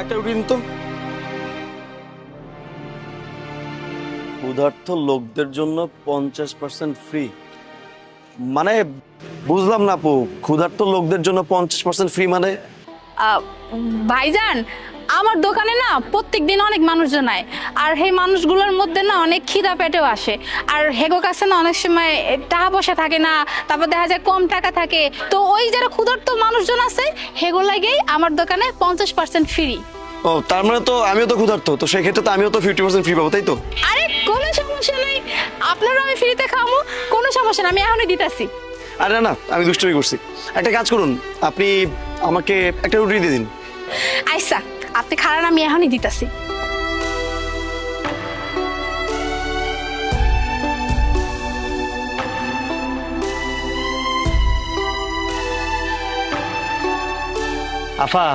একটা রুটি দিন তো। ক্ষুধার্ত লোকদের জন্য 50% ফ্রি, মানে বুঝলাম না আপু, ক্ষুধার্ত লোকদের জন্য 50% ফ্রি মানে? ভাইজান, আমার দোকানে না প্রত্যেকদিন অনেক মানুষজন আয়, আর সেই মানুষগুলোর মধ্যে না অনেক খিদা পেটেও আসে, আর হেগো কাছে না অনেক সময় টাকা পয়সা থাকে না, তারপর দেখা যায় কম টাকা থাকে, তো ওই যারা ক্ষুধার্ত মানুষজন আছে হেগো লাগেই আমার দোকানে 50% ফ্রি। ও তার মানে তো আমিও তো ক্ষুধার্ত, তো সেই ক্ষেত্রে তো আমিও তো 50% ফ্রি পাবো, তাই তো? আরে কোনো সমস্যা নেই, আপনারও আমি ফ্রিতে খাবো, কোনো সমস্যা না, আমি এখনই দিতেছি। আরে না না, আমি দুষ্টুমি করছি। একটা কাজ করুন, আপনি আমাকে একটা রুটি দিয়ে দিন। আচ্ছা, আপনি খারাপ, আমি এখনই দিতেছি। আফা